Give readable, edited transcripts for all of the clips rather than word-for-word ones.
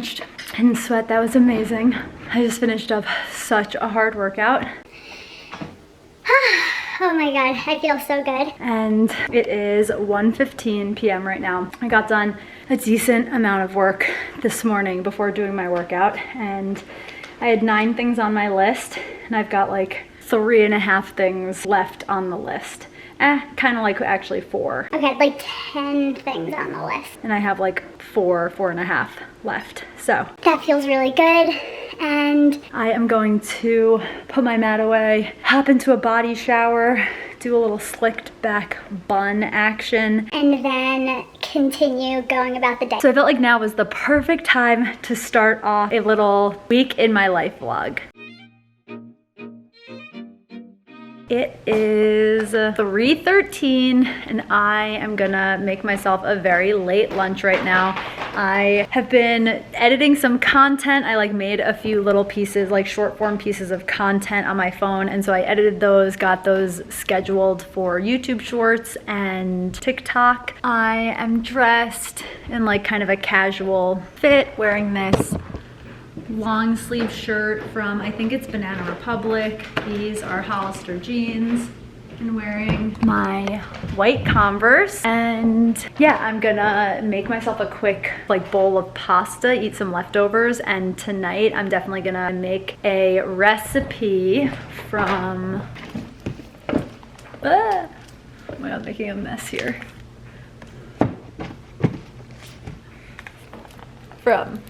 drenched in sweat. That was amazing. I just finished up such a hard workout. Oh my God, I feel so good. And it is 1:15 p.m. right now. I got done a decent amount of work this morning before doing my workout, and I had 9 things on my list, and I've got like 3.5 things left on the list. Kind of like actually 4. Okay, I had like 10 things on the list. And I have like 4.5 left. So that feels really good. And I am going to put my mat away, hop into a body shower, do a little slicked back bun action, and then continue going about the day. So I felt like now was the perfect time to start off a little week in my life vlog. It is 3:13 and I am gonna make myself a very late lunch right now. I have been editing some content. I like made a few little pieces, like short form pieces of content on my phone, and so I edited those, got those scheduled for YouTube Shorts and TikTok. I am dressed in like kind of a casual fit, wearing this long sleeve shirt from, I think it's Banana Republic. These are Hollister jeans, and wearing my white Converse. And yeah, I'm gonna make myself a quick like bowl of pasta, eat some leftovers, and tonight I'm definitely gonna make a recipe from, oh my God, I'm making a mess here. From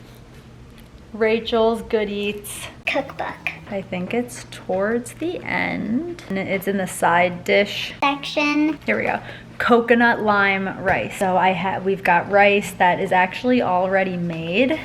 Rachel's Good Eats cookbook. I think it's towards the end, and it's in the side dish section. Here we go. Coconut lime rice. So we've got rice that is actually already made.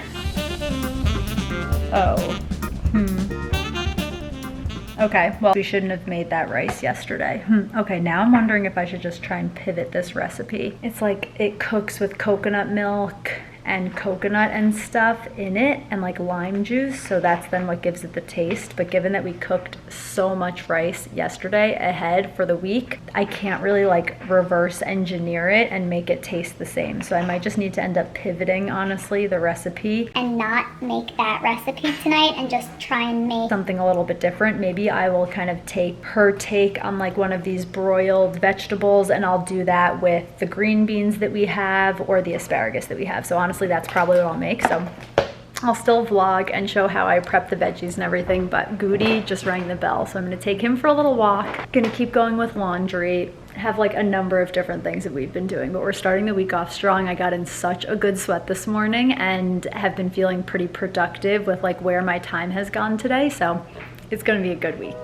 Okay, well, we shouldn't have made that rice yesterday. Okay, now I'm wondering if I should just try and pivot this recipe. It's like it cooks with coconut milk and coconut and stuff in it, and like lime juice, so that's then what gives it the taste. But given that we cooked so much rice yesterday ahead for the week, I can't really like reverse engineer it and make it taste the same. So I might just need to end up pivoting, honestly, the recipe. And not make that recipe tonight and just try and make something a little bit different. Maybe I will kind of take her take on like one of these broiled vegetables, and I'll do that with the green beans that we have or the asparagus that we have. So honestly, that's probably what I'll make. So I'll still vlog and show how I prep the veggies and everything, but Goody just rang the bell. So I'm gonna take him for a little walk. Gonna keep going with laundry. Have like a number of different things that we've been doing, but we're starting the week off strong. I got in such a good sweat this morning and have been feeling pretty productive with like where my time has gone today. So it's gonna be a good week.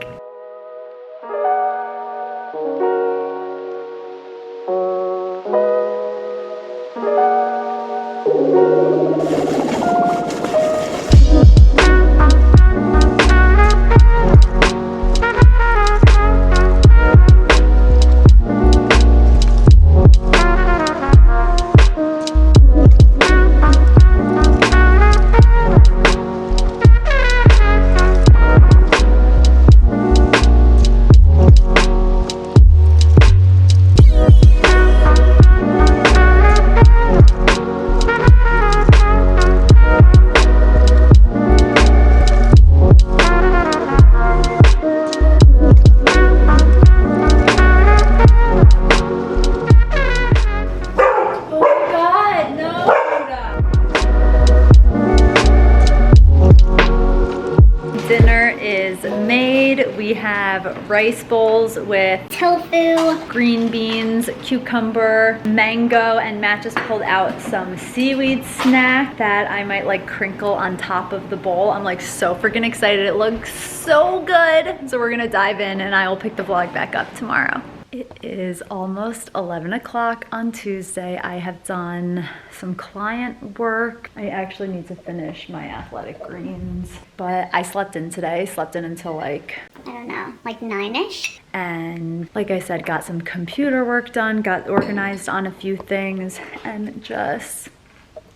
We have rice bowls with tofu, green beans, cucumber, mango, and Matt just pulled out some seaweed snack that I might like crinkle on top of the bowl. I'm like so freaking excited. It looks so good. So we're gonna dive in and I will pick the vlog back up tomorrow. It is almost 11 o'clock on Tuesday. I have done some client work. I actually need to finish my athletic greens, but I slept in today, slept in until like, I don't know, like 9-ish. And like I said, got some computer work done, got organized on a few things, and just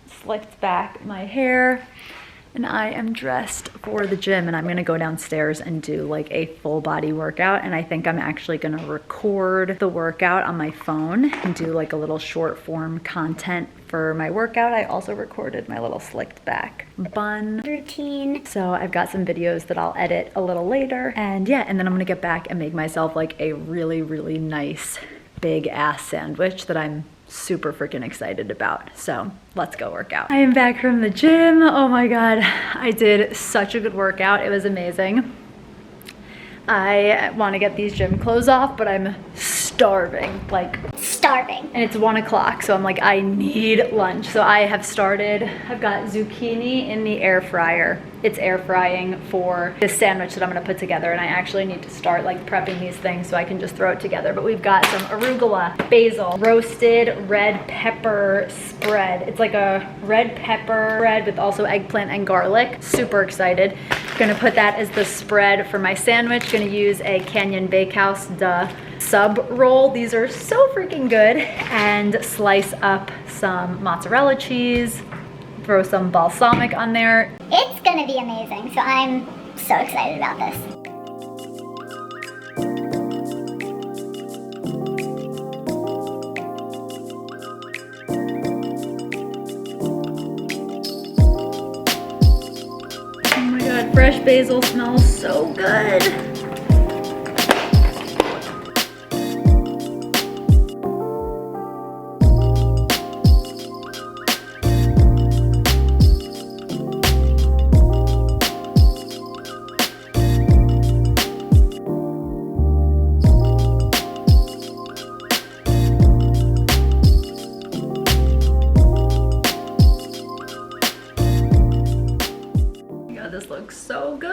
slicked back my hair And I am dressed for the gym, and I'm gonna go downstairs and do like a full body workout. And I think I'm actually gonna record the workout on my phone and do like a little short form content for my workout. I also recorded my little slicked back bun routine. So I've got some videos that I'll edit a little later. And yeah, and then I'm gonna get back and make myself like a really, really nice big ass sandwich that I'm super freaking excited about. So let's go work out. I am back from the gym. Oh my God, I did such a good workout. It was amazing. I want to get these gym clothes off, but I'm starving, like starving. And it's 1 o'clock, so I'm like, I need lunch. So I have started, I've got zucchini in the air fryer. It's air frying for this sandwich that I'm gonna put together, and I actually need to start like prepping these things so I can just throw it together. But we've got some arugula, basil, roasted red pepper spread. It's like a red pepper spread with also eggplant and garlic. Super excited. Gonna put that as the spread for my sandwich. Gonna use a Canyon Bakehouse sub roll. These are so freaking good. And slice up some mozzarella cheese, throw some balsamic on there. It's gonna be amazing, so I'm so excited about this. Oh my God, fresh basil smells so good. This looks so good.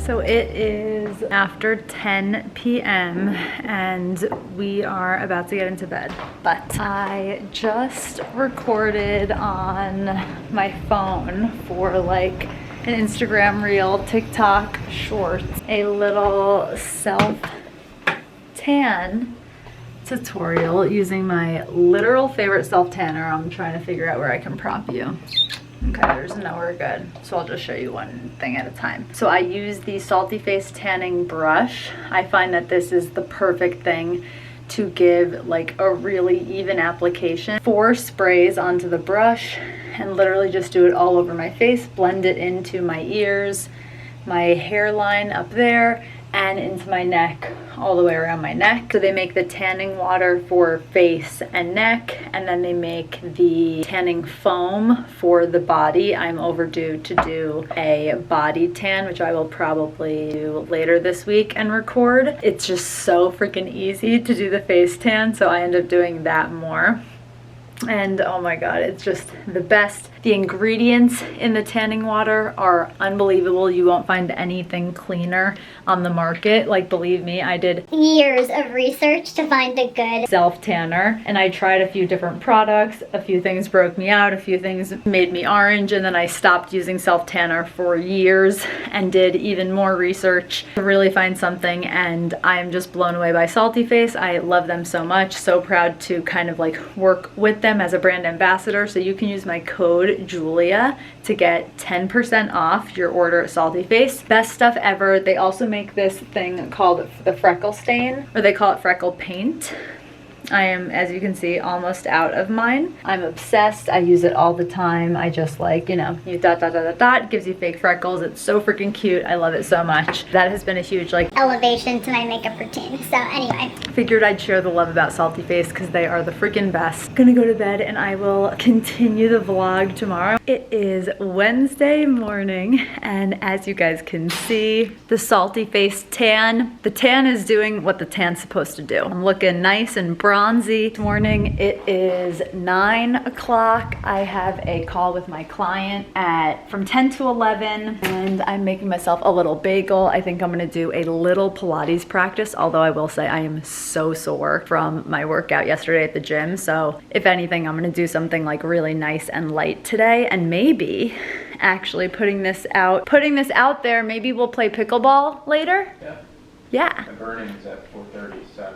So it is after 10 p.m. and we are about to get into bed. But I just recorded on my phone for like an Instagram reel, TikTok shorts, a little self-tan tutorial using my literal favorite self-tanner. I'm trying to figure out where I can prop you. Okay, there's nowhere good, so I'll just show you one thing at a time. So I use the Salty Face tanning brush. I find that this is the perfect thing to give like a really even application. 4 sprays onto the brush and literally just do it all over my face, blend it into my ears, my hairline up there, and into my neck, all the way around my neck. So they make the tanning water for face and neck, and then they make the tanning foam for the body. I'm overdue to do a body tan, which I will probably do later this week and record. It's just so freaking easy to do the face tan, so I end up doing that more. And oh my God, it's just the best. The ingredients in the tanning water are unbelievable. You won't find anything cleaner on the market. Like, believe me, I did years of research to find a good self-tanner, and I tried a few different products. A few things broke me out, a few things made me orange, and then I stopped using self-tanner for years and did even more research to really find something, and I'm just blown away by Salty Face. I love them so much. So proud to kind of like work with them as a brand ambassador. So you can use my code Julia to get 10% off your order at Salty Face. Best stuff ever. They also make this thing called the freckle stain, or they call it freckle paint. I am, as you can see, almost out of mine. I'm obsessed. I use it all the time. I just like, you know, you dot, dot, dot, dot, dot. It gives you fake freckles. It's so freaking cute. I love it so much. That has been a huge, like, elevation to my makeup routine. So anyway. Figured I'd share the love about Salty Face because they are the freaking best. Gonna go to bed and I will continue the vlog tomorrow. It is Wednesday morning, and as you guys can see, the Salty Face tan. The tan is doing what the tan's supposed to do. I'm looking nice and bronzy. This morning it is 9 o'clock. I have a call with my client from 10 to 11, and I'm making myself a little bagel. I think I'm gonna do a little Pilates practice, although I will say I am so sore from my workout yesterday at the gym. So if anything, I'm gonna do something like really nice and light today, and maybe actually putting this out there, maybe we'll play pickleball later. Yeah. The burning is at 4:30, so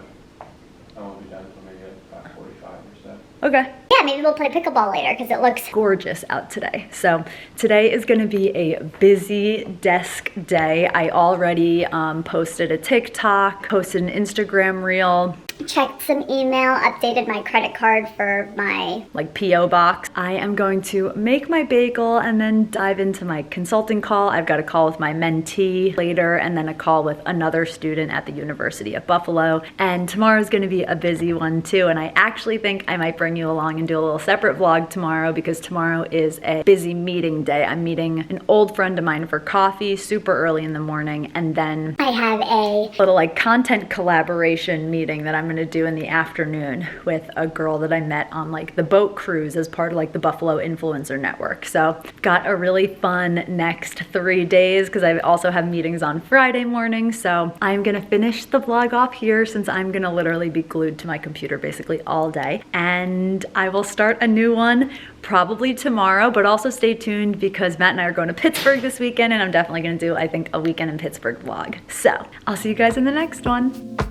I won't be done until maybe at 5:45 or so. Okay. Yeah, maybe we'll play pickleball later because it looks gorgeous out today. So today is going to be a busy desk day. I already posted a TikTok, posted an Instagram reel, checked some email, updated my credit card for my like PO box. I am going to make my bagel and then dive into my consulting call. I've got a call with my mentee later, and then a call with another student at the University of Buffalo. And tomorrow's going to be a busy one too. And I actually think I might bring you along and do a little separate vlog tomorrow because tomorrow is a busy meeting day. I'm meeting an old friend of mine for coffee super early in the morning, and then I have a little like content collaboration meeting that I'm gonna do in the afternoon with a girl that I met on like the boat cruise as part of like the Buffalo Influencer Network. So got a really fun next 3 days because I also have meetings on Friday morning. So I'm gonna finish the vlog off here since I'm gonna literally be glued to my computer basically all day, and I will start a new one probably tomorrow, but also stay tuned because Matt and I are going to Pittsburgh this weekend, and I'm definitely gonna do, I think, a weekend in Pittsburgh vlog. So I'll see you guys in the next one.